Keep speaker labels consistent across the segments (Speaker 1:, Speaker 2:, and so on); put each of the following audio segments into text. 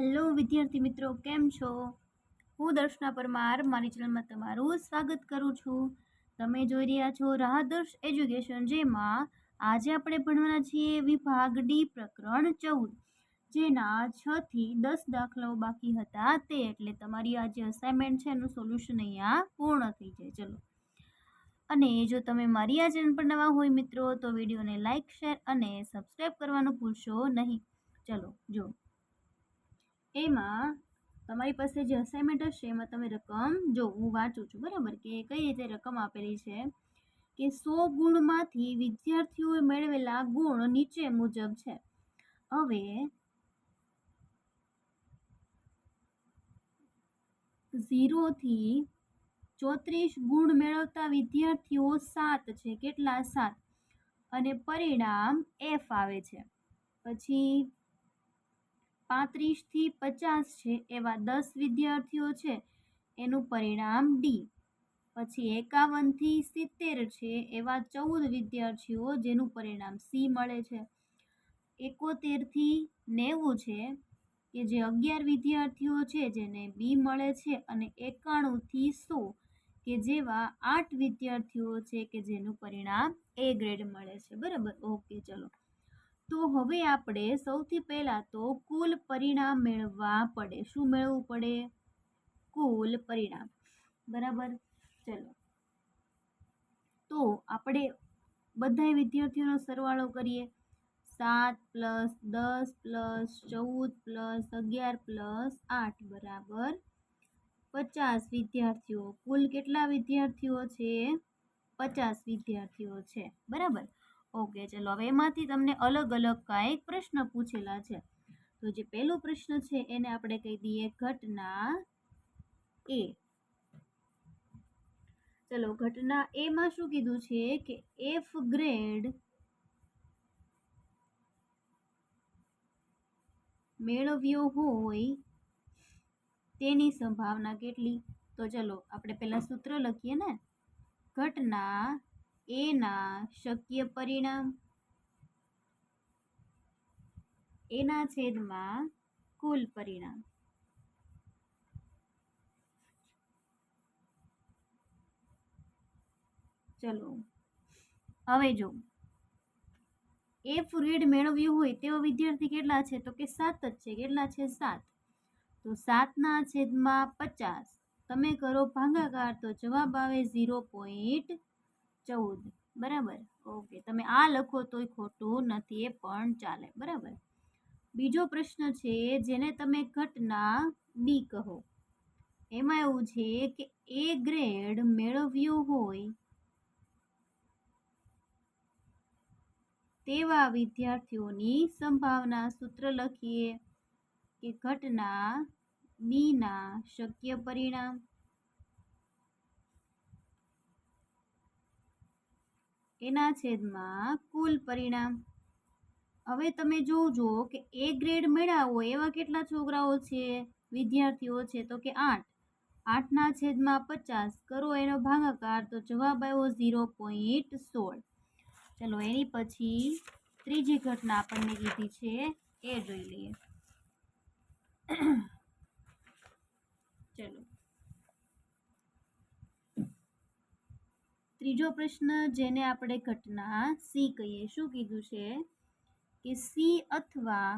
Speaker 1: Hello વિદ્યાર્થી મિત્રો, કેમ છો? હું દર્શના પરમાર મારી ચેનલમાં તમારું સ્વાગત કરું છું. તમે જોઈ રહ્યા છો રાહદર્શ એજ્યુકેશન, જેમાં આજે આપણે ભણવાના છીએ વિભાગ ડી પ્રકરણ 14, જેના 6 થી 10 દાખલાઓ બાકી હતા તે. એટલે તમારી આ જે અસાઇનમેન્ટ છે એનું સોલ્યુશન અહીંયા પૂર્ણ થઈ જાય. ચલો, અને જો તમે મારી આ ચેનલ પર નવા હોય મિત્રો, તો વિડીયોને લાઇક, શેર અને સબસ્ક્રાઈબ કરવાનું ભૂલશો નહીં. ચલો, જો એમાં તમારી પાસે જે અસાઇનમેન્ટ હશે એમાં તમે રકમ જો, હું વાંચું છું બરાબર, કે કઈ રીતે રકમ આપેલી છે કે 100 ગુણમાંથી વિદ્યાર્થીઓએ મેળવેલા ગુણ નીચે મુજબ છે. હવે 0 થી 34 ગુણ મેળવતા વિદ્યાર્થીઓ 7 છે. કેટલા? 7. અને પરિણામ F આવે છે. પછી 35 થી 50 છે એવા 10 વિદ્યાર્થીઓ છે, એનું પરિણામ ડી. પછી 51 થી 70 છે એવા 14 વિદ્યાર્થીઓ, જેનું પરિણામ સી મળે છે. 71 થી 90 છે કે જે 11 વિદ્યાર્થીઓ છે, જેને બી મળે છે. અને 91 થી 100 કે જેવા 8 વિદ્યાર્થીઓ છે કે જેનું પરિણામ એ ગ્રેડ મળે છે. બરાબર, ઓકે. ચલો, તો હવે આપણે સૌથી પહેલા તો કુલ પરિણામ મેળવવા પડે. શું મેળવવું પડે? કુલ પરિણામ. બરાબર, ચલો, તો આપણે બધા વિદ્યાર્થીઓનો સરવાળો કરીએ. 7 + 10 + 14 + 11 + 8 બરાબર 50 વિદ્યાર્થીઓ. કુલ કેટલા વિદ્યાર્થીઓ છે? 50 વિદ્યાર્થીઓ છે. બરાબર, ઓકે. ચલો, હવે એમાંથી તમને અલગ અલગ કાંઈક પ્રશ્ન પૂછેલા છે. તો જે પહેલો પ્રશ્ન છે એને આપણે કહી દઈએ ઘટના એ. ચલો, ઘટના એ માં શું કીધું છે કે એફ ગ્રેડ મેળવ્યો હોય તેની સંભાવના કેટલી? તો ચલો, આપણે પહેલા સૂત્ર લખીએ ને. ઘટના એ ના શક્ય પરિણામ એના છેદમાં કુલ પરિણામ. ચલો, હવે જો એફ ગ્રેડ મેળવ્યું હોય તેવા વિદ્યાર્થી કેટલા છે? તો કે 7 જ છે. કેટલા છે? 7. તો 7 ના છેદમાં 50 તમે કરો ભાગાકાર, તો જવાબ આવે 0.14. બરાબર, ઓકે. તમે આ લખો તોય ખોટું નથી, એ પણ ચાલે. બરાબર, બીજો પ્રશ્ન છે જેને તમે ઘટના બી કહો. એમાં એવું છે કે એ ગ્રેડ મેળવ્યો હોય તેવા વિદ્યાર્થીઓની સંભાવના. સૂત્ર લખીએ કે ઘટના બી ના શક્ય પરિણામ એના છેદમાં કુલ પરિણામ. હવે તમે જોજો કે એ ગ્રેડ મેળવ્યો હોય એવા કેટલા છોકરાઓ છે, વિદ્યાર્થીઓ છે? તો કે 8. 8 ના છેદમાં 50 કરો એનો ભાગાકાર, તો જવાબ આવ્યો 0.16. ચલો, એની પછી ત્રીજી ઘટના આપણને કીધી છે એ જોઈ લઈએ. ચલો, ત્રીજો પ્રશ્ન જેને આપણે ઘટના સી કહીએ. શું કીધું છે કે સી અથવા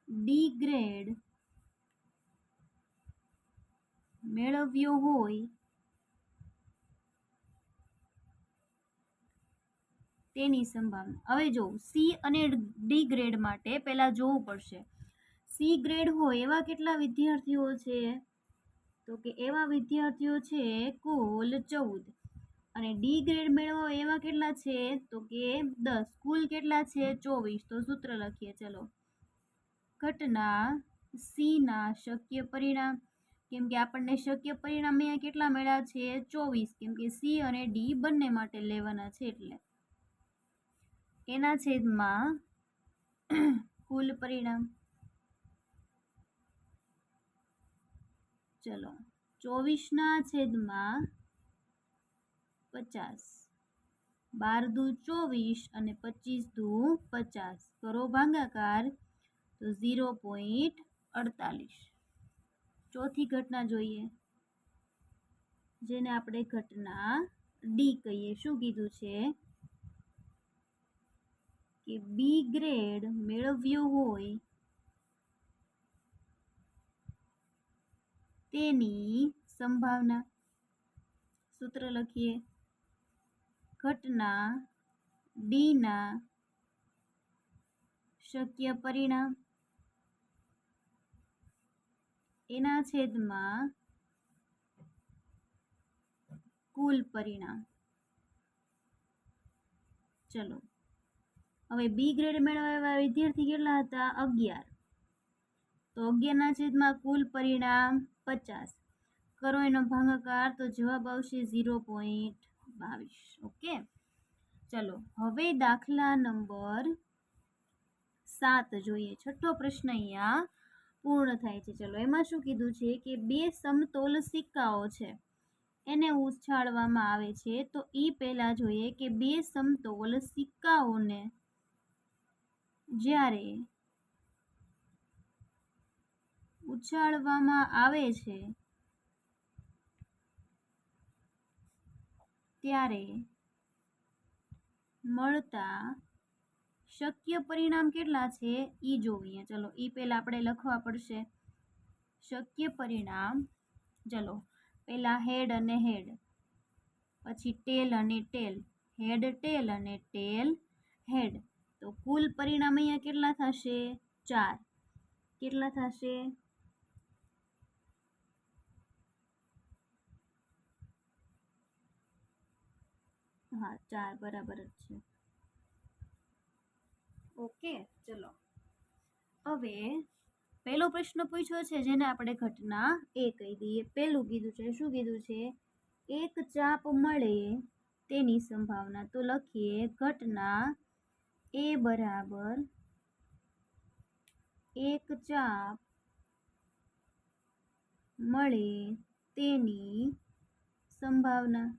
Speaker 1: ડી ગ્રેડ મેળવ્યો હોય તેની સંભાવના. હવે જો સી અને ડી ગ્રેડ માટે પહેલા જોવું પડશે. સી ગ્રેડ હોય એવા કેટલા વિદ્યાર્થીઓ છે? તો કે એવા વિદ્યાર્થીઓ છે કુલ 14. અને ડી ગ્રેડ મેળવવા એવા કેટલા છે? તો કે 10. કુલ કેટલા છે? 24. તો સૂત્ર લખીએ. ચલો, ઘટના સી ના શક્ય પરિણામ, કેમ કે આપણને શક્ય પરિણામ અહીંયા કેટલા મળ્યા છે? 24. કેમ કે સી અને ડી બંને માટે લેવાના છે, એટલે એના છેદમાં કુલ પરિણામ. ચલો, 24 ના છેદમાં 50. 12 દુ 24 અને 25 દુ 50 કરો ભાગાકાર, તો 0.48. ચોથી ઘટના જોઈએ, જેને આપણે ઘટના ડી કહીએ. શું કીધું છે કે બી ગ્રેડ મેળવ્યો હોય તેની સંભાવના. સૂત્ર લખીએ. ઘટના ડી ના શક્ય પરિણામ એના છેદમાં કુલ પરિણામ. ચલો, હવે બી ગ્રેડ મેળવવા વિદ્યાર્થી કેટલા હતા? 11. તો 11 ના છેદમાં કુલ પરિણામ 50. કરો એનો ભાગાકાર, તો જવાબ આવશે 0.22. ઓકે, ચલો હવે દાખલા નંબર 7 જોઈએ. છઠ્ઠો પ્રશ્ન અહીંયા પૂર્ણ થાય છે. ચલો, એમાં શું કીધું છે કે બે સમતોલ સિક્કાઓ છે, એને ઉછાળવામાં આવે છે. તો એ પહેલા જોઈએ કે બે સમતોલ સિક્કાઓને જ્યારે ઉછાળવામાં આવે છે ત્યારે મળતા શક્ય પરિણામ કેટલા છે એ જોઈએ. ચલો, એ પહેલા આપણે લખવા પડશે શક્ય પરિણામ. ચલો, પહેલા હેડ અને હેડ, પછી ટેલ અને ટેલ, હેડ ટેલ અને ટેલ હેડ. તો કુલ પરિણામ અહીંયા કેટલા થશે? 4. કેટલા થશે? હા, 4 બરાબર જ છે. ઓકે, ચલો હવે પહેલો પ્રશ્ન પૂછ્યો છે જેને આપણે ઘટના એ કહી દઈએ. પહેલું કીધું છે, શું કીધું છે? એક ચાપ મળે તેની સંભાવના. તો લખીએ ઘટના એ બરાબર એક ચાપ મળે તેની સંભાવના.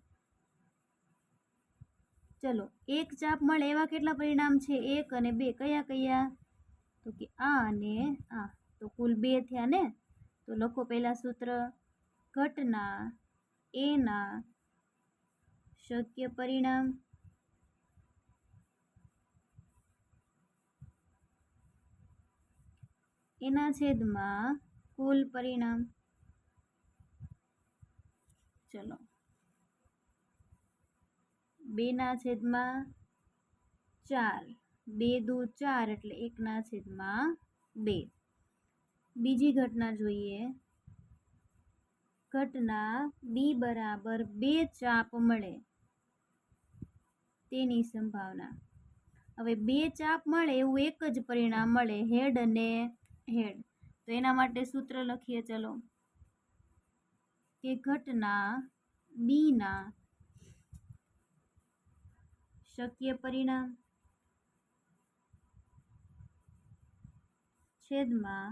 Speaker 1: ચલો, એક ચાપ મળે એવા કેટલા પરિણામ છે? 1 અને 2. કયા કયા? તો કે આ અને આ. તો કુલ 2 થયા ને. તો લખો પહેલા સૂત્ર. ઘટના એના શક્ય પરિણામ એના છેદમાં કુલ પરિણામ. ચલો, 2 ના છેદમાં 4. 2 દુ 4 એટલે 1 ના છેદમાં 2. બીજી ઘટના જોઈએ. ઘટના બી બરાબર 2 ચાપ મળે તેની સંભાવના. હવે 2 ચાપ મળે એવું એક જ પરિણામ મળે, હેડ અને હેડ. તો એના માટે સૂત્ર લખીએ. ચલો, કે ઘટના બી ના શક્ય પરિણામ છેદમાં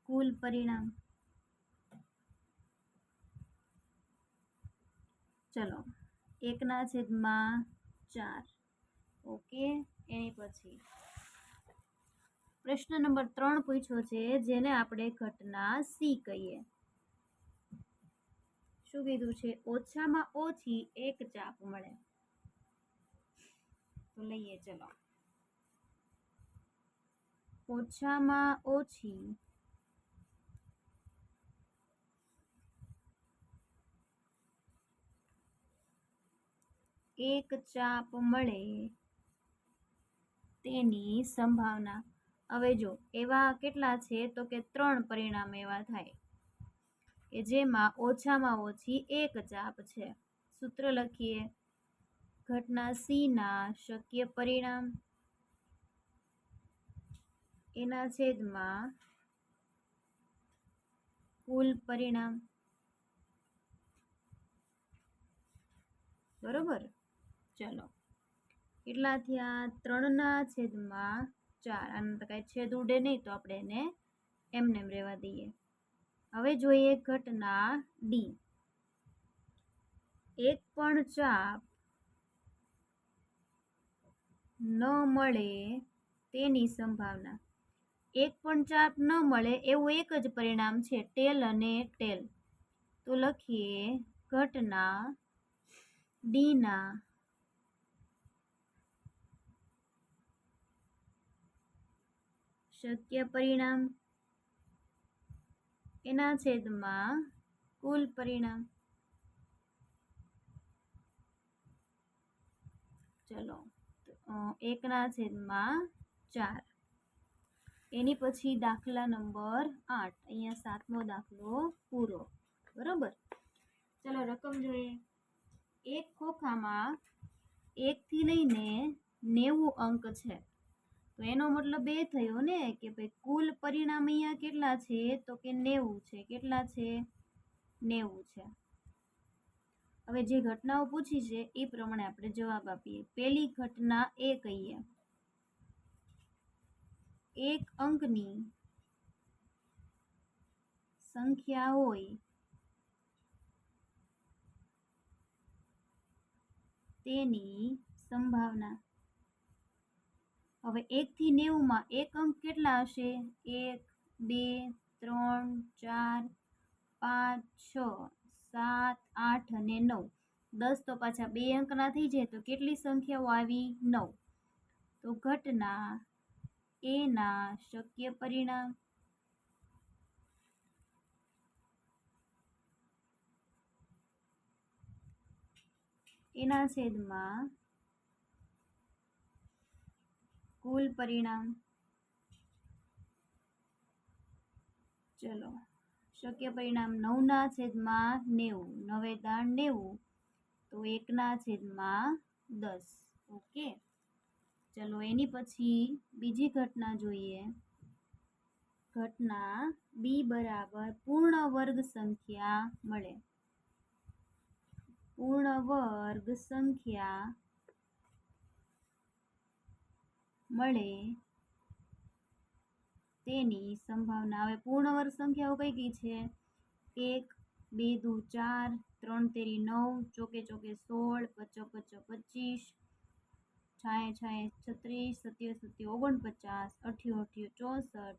Speaker 1: કુલ પરિણામ. ચલો, 1 ના છેદમાં 4. ઓકે, એની પછી પ્રશ્ન નંબર 3 પૂછ્યો છે જેને આપણે ઘટના સી કહીએ. શું કીધું છે? ઓછામાં ઓછી એક ચાપ મળે. તો લઈએ. ચલો, ઓછામાં ઓછી એક ચાપ મળે તેની સંભાવના. હવે જો એવા કેટલા છે? તો કે 3 પરિણામ એવા થાય કે જેમાં ઓછામાં ઓછી એક ચાપ છે. સૂત્ર લખીએ. ઘટના સી ના શક્ય પરિણામ એના છેદમાં કુલ પરિણામ. બરોબર. ચલો, કેટલા થયા? 3 ના છેદમાં 4. આને તો કાંઈ છેદ ઉડે નહીં, તો આપણે એને એમને એમ રહેવા દઈએ. હવે જોઈએ ઘટના ડી. એક પણ ચાપ ન મળે તેની સંભાવના. એક પણ ચાપ ન મળે એવું એક જ પરિણામ છે, ટેલ અને ટેલ. તો લખીએ ઘટના ડીના શક્ય પરિણામ એના છેદમાં કુલ પરિણામ. ચલો 1/4. એની પછી દાખલા નંબર 8. અહીંયા 7મો દાખલો પૂરો. બરોબર. ચલો રકમ જોઈએ. એક ખોખામાં 1 થી લઈને 90 અંક છે. તો એનો મતલબ એ થયો ને કે ભાઈ કુલ પરિણામ અહીંયા કેટલા છે, તો કે 90 છે. કેટલા છે? 90 છે. હવે જે ઘટનાઓ પૂછી છે એ પ્રમાણે આપણે જવાબ આપીએ. પહેલી ઘટના એ કહીએ. એક અંકની સંખ્યા હોય તેની સંભાવના. હવે 1 થી 90 માં એક અંક કેટલા હશે? 1, 2, 3, 4, 5, 6, 7, 8 અને 9. 10 તો પાછા 2 અંકના થઈ જાય તો કેટલી સંખ્યાઓ આવી? 9. તો ઘટના એના શક્ય પરિણામ એના છેદમાં કુલ પરિણામ. ચલો શક્ય પરિણામ 9/90. 9 તો 1/10. ઓકે. ચલો એની પછી બીજી ઘટના જોઈએ. ઘટના બી બરાબર પૂર્ણ વર્ગ સંખ્યા મળે. પૂર્ણ વર્ગ સંખ્યા મળે તેની સંભાવના. હવે પૂર્ણ વર્ગ સંખ્યાઓ કઈ કઈ છે? 1, 2 દુ 4, 3 તેરી 9, ચોકે ચોકે 16, પચો પચો 25, છાએ છાએ 36, સત્યો સત્યો 49, અઠ્યો અઠ્યો 64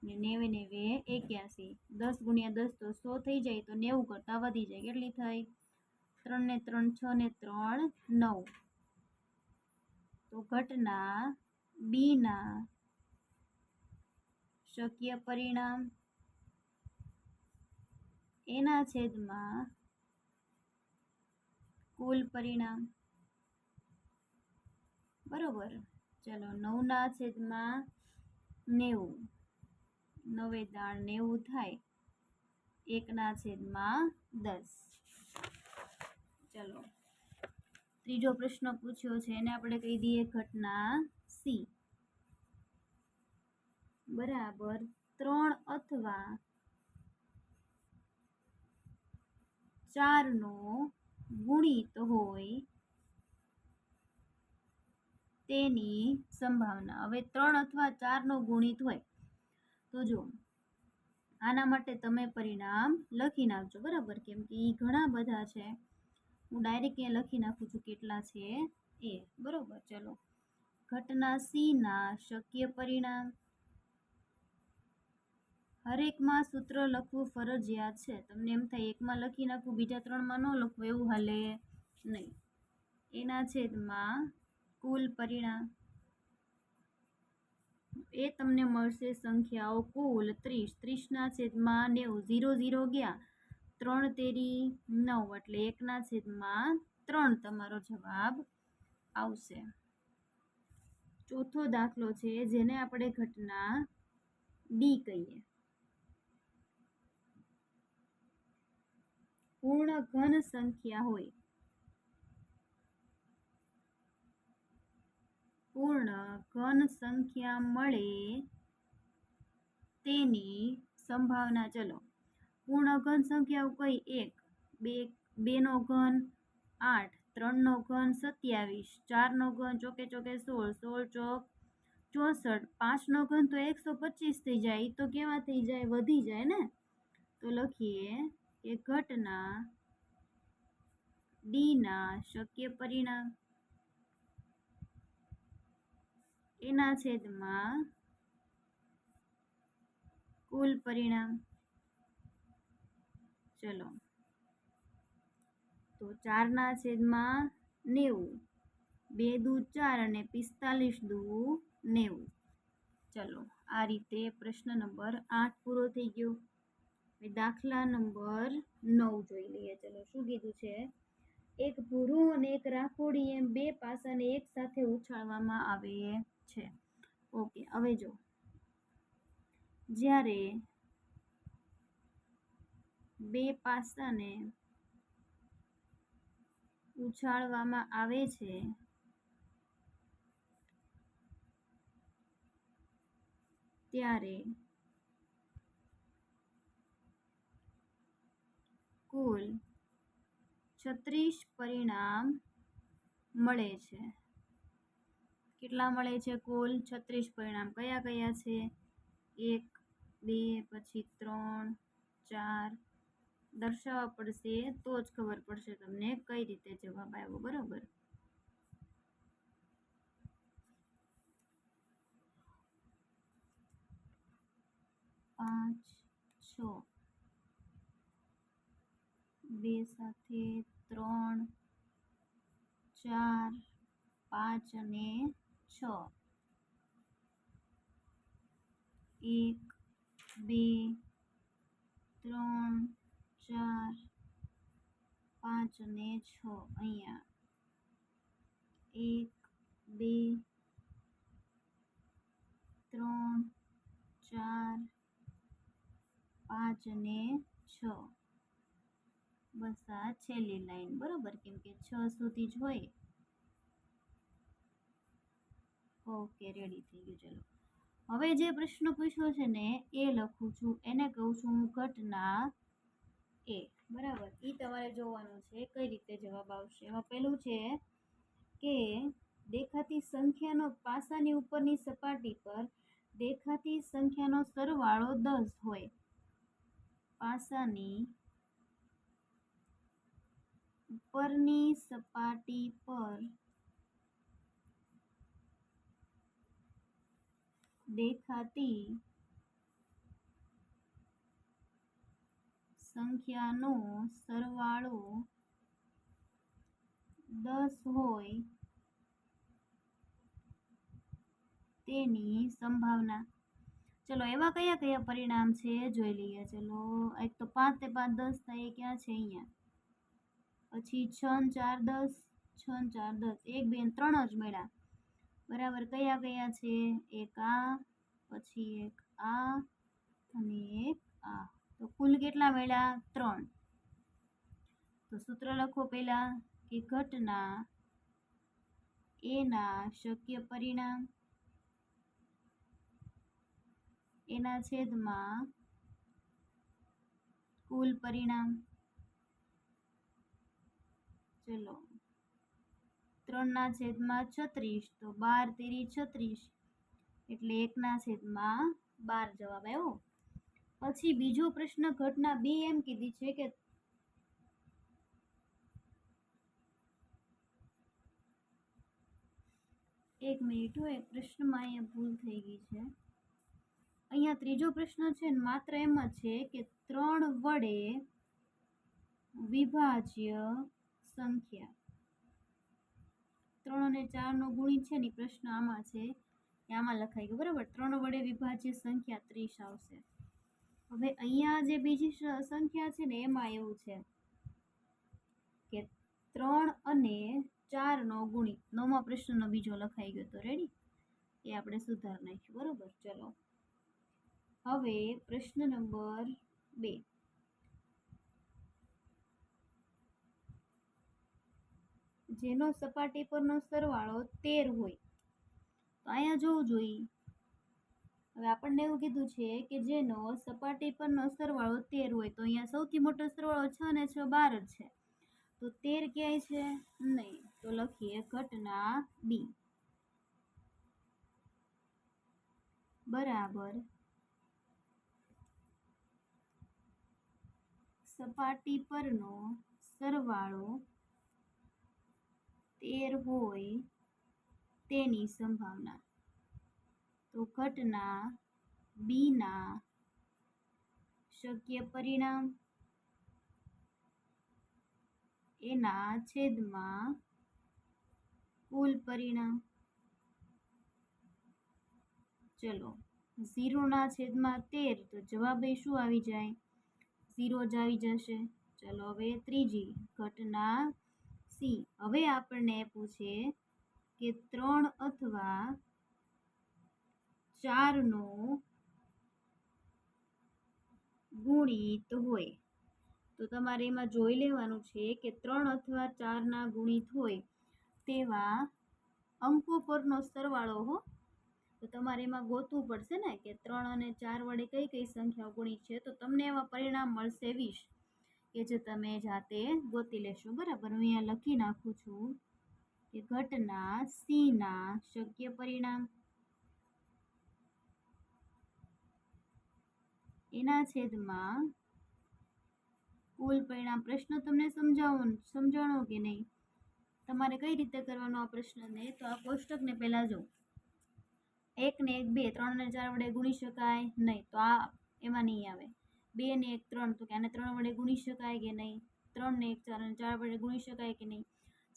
Speaker 1: ને 90 81. 10 × 10 તો 100 થઈ જાય, તો 90 કરતાં વધી જાય. કેટલી થઈ? 3 ને 3 6 ને 3 9. તો ઘટના બીના શક્ય પરિણામ એના છેદમાં કુલ પરિણામ. બરોબર. ચલો 9/90. 9 થાય. 1/10. ચલો ત્રીજો પ્રશ્ન પૂછ્યો છે એને આપણે કહી દઈએ ઘટના સી બરાબર 3 અથવા 4 નો ગુણિત હોય તેની સંભાવના. હવે 3 અથવા 4 નો ગુણિત હોય તો જો આના માટે તમે પરિણામ લખી નાખજો. બરાબર, કેમ કે એ ઘણા બધા છે. હું ડાયરેક્ટ અહીંયા લખી નાખું છું કેટલા છે એ. બરોબર. ચલો ઘટના સી ના શક્ય પરિણામ. હરેકમાં સૂત્ર લખવું ફરજિયાત છે. તમને એમ થાય એકમાં લખી નાખવું, બીજા 3માં ન લખવું, એવું હાલે નહીં. એના છેદમાં કુલ પરિણામ એ તમને મળશે સંખ્યાઓ કુલ 30. 30ના છેદમાં 90. 0 0 ગયા. 3 તેરી 9 એટલે 1/3 તમારો જવાબ આવશે. ચોથો દાખલો છે જેને આપણે ઘટના ડી કહીએ. પૂર્ણ ઘન સંખ્યા હોય. પૂર્ણ ઘન સંખ્યા મળે તેની સંભાવના. ચલો પૂર્ણ ઘન સંખ્યાઓ કઈ? 1, 2 નો ઘન 8, 3 નો ઘન 27, 4 નો ઘન ચોકે ચોકે 16, 16 ચોક 64, 5 નો ઘન તો 125 થઈ જાય. તો કેવા થઈ જાય? વધી જાય ને. તો લખીએ કે ઘટના ડી ના શક્ય પરિણામ એના છેદમાં કુલ પરિણામ. ચલો તો 4ના છેદમાં 90, 2 દુ 4 અને 45 દુ 90. ચલો આ રીતે પ્રશ્ન નંબર 8 પૂરો થઈ ગયો. દાખલા નંબર 9 જોઈ લઈએ. ચલો શું કીધું છે? એક ભૂરું અને એક રાખોડી એમ બે પાસાને એક સાથે ઉછાળવામાં આવે છે. ઓકે, હવે જો જ્યારે બે પાસાને ઉછાળવામાં આવે છે ત્યારે કુલ 36 પરિણામ મળે છે. કેટલા મળે છે? કુલ 36 પરિણામ. કયા કયા છે? 1, 2, પછી 3, 4 દર્શાવવા પડશે તો જ ખબર પડશે તમને કઈ રીતે જવાબ આવ્યો. બરોબર. પાંચ, 6, 2 સાથે 3, 4, 5 અને 6. 1, 2, 3, 4, 5 અને 6. અહીંયા 1, 2, 3, 4, 5 અને 6. બસ આ છેલ્લી લાઈન. બરોબર, કેમ કે 6 સુધી જ હોય. ઓકે, રેડી થઈ ગયું. ચલો હવે જે પ્રશ્ન પૂછ્યો છે ને એ લખું છું. એને કહું છું ઘટના એ. બરાબર, એ તમારે જોવાનું છે કઈ રીતે જવાબ આવશે. એમાં પહેલું છે કે દેખાતી સંખ્યાનો પાસાની ઉપરની સપાટી પર દેખાતી સંખ્યાનો સરવાળો 10 હોય. પાસાની ઉપરની સપાટી પર દેખાતી સંખ્યાનો સરવાળો 10 હોય તેની સંભાવના. ચલો એવા કયા કયા પરિણામ છે જોઈ લઈએ. ચલો એક તો 5 ને 5 10 થાય. એ ક્યાં છે? અહીંયા. પછી 6 ને 4 10, 6 ને 4 10, 1, 2 ને 3 જ મળ્યા. બરાબર, કયા કયા છે? એક આ, પછી એક આ અને એક આ. તો કુલ કેટલા મળ્યા? 3. તો સૂત્ર લખો પહેલા કે ઘટના એના શક્ય પરિણામ એના છેદમાં કુલ પરિણામ. ચલો 3ના છેદમાં 36, તો 12 તેરી 36, એટલે 1ના છેદમાં 12 જવાબ આવ્યો. પછી બીજો પ્રશ્ન ઘટના બી એમ કીધી છે કે એક મિનિટ હોય, પ્રશ્નમાં અહીંયા ભૂલ થઈ ગઈ છે. અહીંયા ત્રીજો પ્રશ્ન છે ને માત્ર એમ જ છે કે 3 વડે વિભાજ્ય સંખ્યા. 3 અને 4 નો ગુણી છે ને પ્રશ્ન આમાં છે, આમાં લખાઈ ગયું. બરાબર, 3 વડે વિભાજ્ય સંખ્યા 30 આવશે. હવે અહીંયા જે બીજી સંખ્યા છે ને એમાં એવું છે કે 3 અને 4 નો ગુણી. 9મા પ્રશ્નનો બીજો લખાઈ ગયો. તો રેડી, એ આપણે સુધાર નાખ્યું. બરોબર. ચલો હવે પ્રશ્ન નંબર 2. જેનો સપાટી પરનો સરવાળો 13 હોય. તો અહીંયા જોવું જોઈએ. હવે આપણને એવું કીધું છે કે જેનો સપાટી પરનો સરવાળો 13 હોય. તો અહીંયા સૌથી મોટો સરવાળો 6 ને 6 12 જ છે. તો 13 ક્યાંય છે? નહીં. તો લખીએ ઘટના બી બરાબર સપાટી પરનો સરવાળો 13 હોય તેની સંભાવના. તો ઘટના બીના શક્ય પરિણામ એના છેદમાં કુલ પરિણામ. ચલો 0 ના છેદમાં 13 તો જવાબ એ શું આવી જાય? 0 જ આવી જશે. ચલો હવે ત્રીજી ઘટના સી. હવે આપણને પૂછે કે 3 અથવા 4 નો ગુણિત હોય તો તમારે એમાં જોઈ લેવાનું છે કે 3 અથવા 4 ના ગુણિત હોય તેવા અંકો પરનો સરવાળો હો. તો તમારે એમાં ગોતવું પડશે ને કે 3 અને 4 વડે કઈ કઈ સંખ્યાઓ ગુણિત છે, તો તમને એવા પરિણામ મળશે 20 કે જે તમે જાતે ગોતી લેશો. બરાબર, હું અહીંયા લખી નાખું છું કે ઘટના સી ના શક્ય પરિણામ એના છેદમાં કુલ પરિણામ. પ્રશ્ન તમને સમજાણો કે નહીં? તમારે કઈ રીતે કરવાનો આ પ્રશ્નને? તો આ કોષ્ટકને પહેલા જો 1 ને 1 2, 3 ને 4 વડે ગુણી શકાય નહીં, તો આ એમાં નહીં આવે. 2 ને 1 3, તો કે આને 3 વડે ગુણી શકાય કે નહીં? 3 ને 1 4 અને 4 વડે ગુણી શકાય કે નહીં?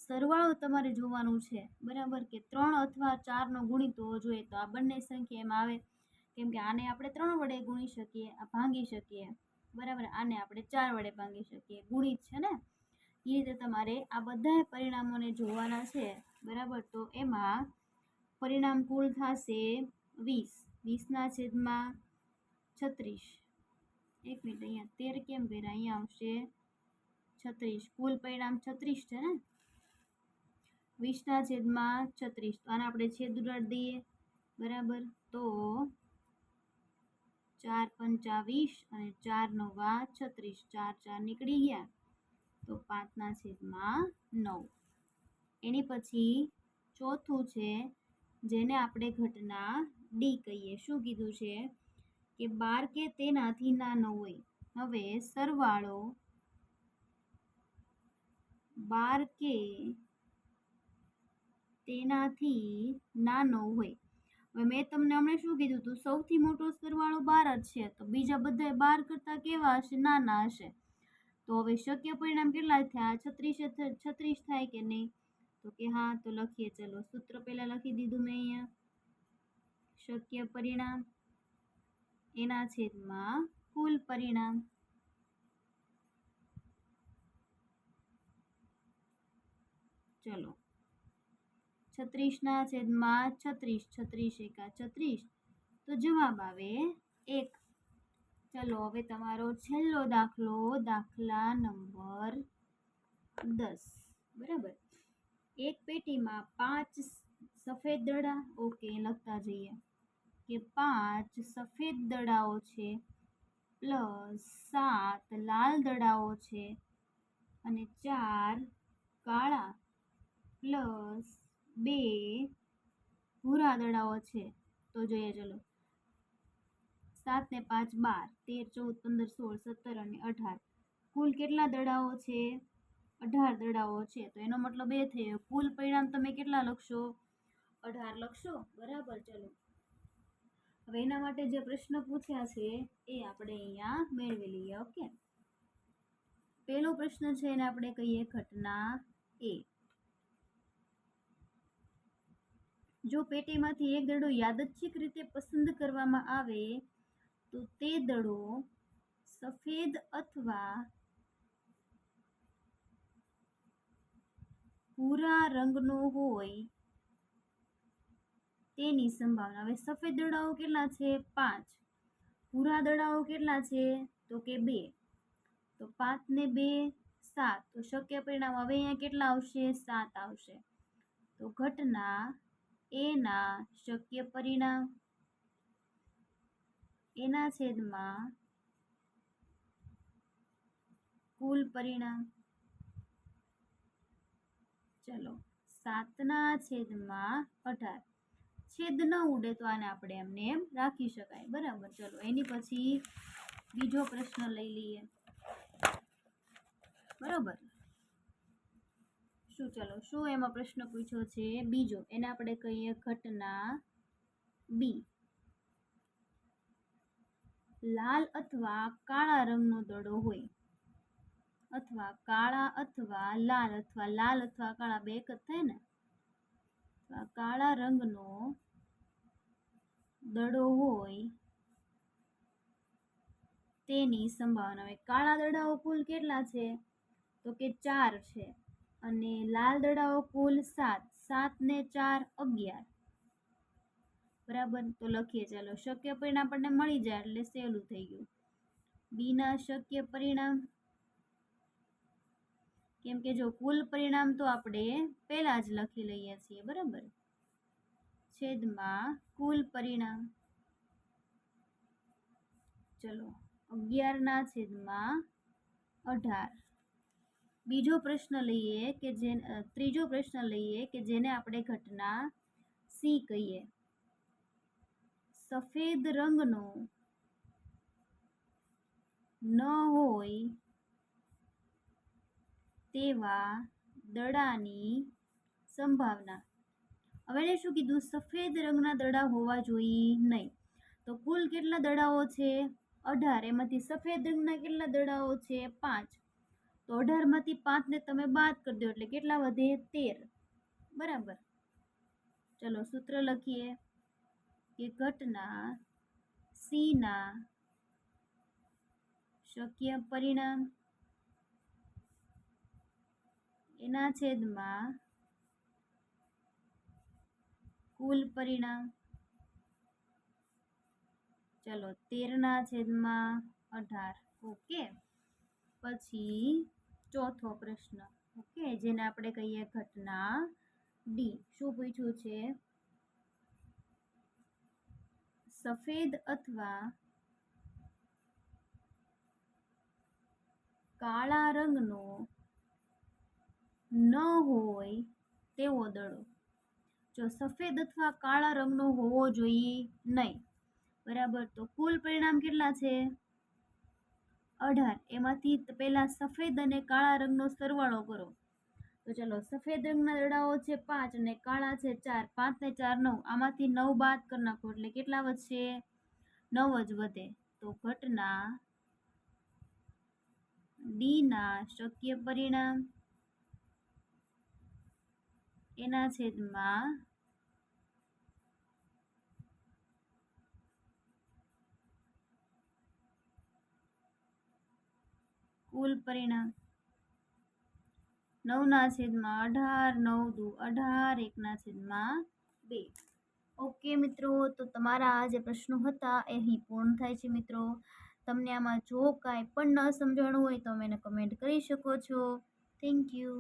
Speaker 1: સરવાળો તમારે જોવાનું છે. બરાબર, કે 3 અથવા 4 નો ગુણિત હોવો જોઈએ. તો આ બંને સંખ્યા એમાં આવે, કેમ કે આને આપણે 3 વડે ગુણી શકીએ, આ ભાંગી શકીએ. બરાબર, આને આપણે 4 વડે ભાંગી શકીએ. ગુણિત છે ને, એ રીતે તમારે આ બધા પરિણામોને જોવાના છે. બરાબર, તો એમાં પરિણામ કુલ થશે 20. 20 ના છેદમાં 36. એક મિનિટ, અહીંયા 13 કેમ કર્યા? અહીંયા આવશે 36. કુલ પરિણામ 36 છે ને. 20 ના છેદમાં 36, તો આને આપણે છેદ ઉડાડી દઈએ. બરાબર, તો 4 પંચા 20 અને 4 નવા 36. 4 4 નીકળી ગયા, તો 5 ના છેદમાં 9. એની પછી ચોથું છે જેને આપણે ઘટના ડી કહીએ. શું કીધું છે? કે 12 કે તેનાથી નાનો હોય. હવે સરવાળો 12 કે તેનાથી નાનો હોય. હવે મેં તમને હમણાં શું કીધું હતું? સૌથી મોટો સરવાળો 12 જ છે, તો બીજા બધા 12 કરતાં કેવા હશે? નાના હશે. તો હવે શક્ય પરિણામ કેટલા થયા? 36 થાય કે નહીં? તો કે હા. તો લખીએ. ચલો, સૂત્ર પહેલા લખી દીધું મેં અહીંયા. શક્ય પરિણામ એના છેદમાં કુલ પરિણામ. ચલો, 36 ના છેદમાં 36. 36 એકા 36, તો જવાબ આવે 1. ચલો, હવે તમારો છેલ્લો દાખલો, દાખલા નંબર 10. બરાબર, એક પેટીમાં 5 સફેદ દડા. ઓકે, લખતા જઈએ કે 5 સફેદ દડાઓ છે પ્લસ 7 લાલ દડાઓ છે અને 4 કાળા પ્લસ 2 ભૂરા દડાઓ છે. તો જોઈએ, ચલો, 7 ને 5 12, 13 14 15 16 17 અને 18. કુલ કેટલા દડાઓ છે? 18 દડાઓ છે. તો એનો મતલબ એ થયો કુલ પરિણામ તમે કેટલા લખશો? 18 લખશો. બરાબર, ચલો, હવે એના માટે જે પ્રશ્ન પૂછ્યા છે એ આપણે અહીંયા મેળવી લઈએ. ઓકે, પહેલો પ્રશ્ન છે એને આપણે કહીએ ઘટના એ. જો પેટીમાંથી એક દડો યાદચ્છિક રીતે પસંદ કરવામાં આવે તો તે દડો સફેદ અથવા ભૂરા રંગનો હોય તેની સંભાવના. હવે સફેદ દડાઓ કેટલા છે? 5. ભૂરા દડાઓ કેટલા છે? તો કે 2. તો 5 ને 2 7. તો શક્ય પરિણામ હવે અહીંયા કેટલા આવશે? 7 આવશે. તો ઘટના એના શક્ય પરિણામ એના છેદમાં કુલ પરિણામ. ચલો, 7 ના છેદમાં 18. છેદ ન ઉડે તો આને આપણે એમને એમ રાખી શકાય. બરાબર, ચલો, એની પછી બીજો પ્રશ્ન લઈ લઈએ. બરાબર, શું એમાં પ્રશ્ન પૂછ્યો છે? બીજો, એને આપણે કહીએ ઘટના બી. લાલ અથવા કાળા રંગનો દડો હોય, અથવા કાળા અથવા લાલ અથવા કાળા બે એક જ થાય ને, કાળા રંગનો દડો હોય તેની સંભાવના. હવે કાળા દડાઓ કુલ કેટલા છે? તો કે 4 છે, અને લાલ દડાઓ કુલ 7. 7 ને 4 11. બરાબર, તો લખીએ. ચાલો, શક્ય પરિણામ આપણને મળી જાય એટલે સહેલું થઈ ગયું. બી ના શક્ય પરિણામ, કેમ કે જો કુલ પરિણામ તો આપણે પહેલા જ લખી લઈએ છીએ, બરાબર, છેદમાં કુલ પરિણામ. ચલો, 11 ના છેદમાં 18. ત્રીજો પ્રશ્ન લઈએ કે જેને આપણે ઘટના સી કહીએ. સફેદ રંગનો ન હોય તેવા દડાની સંભાવના. હવે એને શું કીધું? સફેદ રંગના દડા હોવા જોઈએ નહીં. તો કુલ કેટલા દડાઓ છે? 18. એમાંથી સફેદ રંગના કેટલા દડાઓ છે? 5. તો 18 માંથી 5 ને તમે બાદ કરી દો એટલે કેટલા વધે? 13. બરાબર. ચલો, સૂત્ર લખીએ કે ઘટના સી ના શક્ય પરિણામ એના છેદમાં કુલ પરિણામ. ચલો, 13 ના છેદમાં 18. ઓકે. પછી ચોથો પ્રશ્ન, ઓકે, જેને આપણે કહીએ ઘટના ડી. શું પૂછ્યું છે? સફેદ અથવા કાળા રંગનો ન હોય તેવો દડો. જો સફેદ અથવા કાળા રંગનો હોવો જોઈએ નહીં, બરાબર, તો કુલ પરિણામ કેટલા છે? 18. એમાંથી પહેલા સફેદ અને કાળા રંગનો સરવાળો કરો. તો ચલો, સફેદ રંગના દડાઓ છે 5 અને કાળા છે 4. 5 ને 4 9. આમાંથી 9 બાદ કરી નાખો એટલે કેટલા વધશે? 9 જ વધે. તો ઘટના ડી ના શક્ય પરિણામ એના છેદમાં કુલ પરિણામ. 9 ના છેદમાં 18. 9 દુ 18. 1 ના છેદમાં 2. ઓકે મિત્રો, તો તમારા આ જે પ્રશ્નો હતા એ અહીં પૂર્ણ થાય છે. મિત્રો, તમને આમાં જો કાંઈ પણ ન સમજાણું હોય તો મને કમેન્ટ કરી શકો છો. Thank you.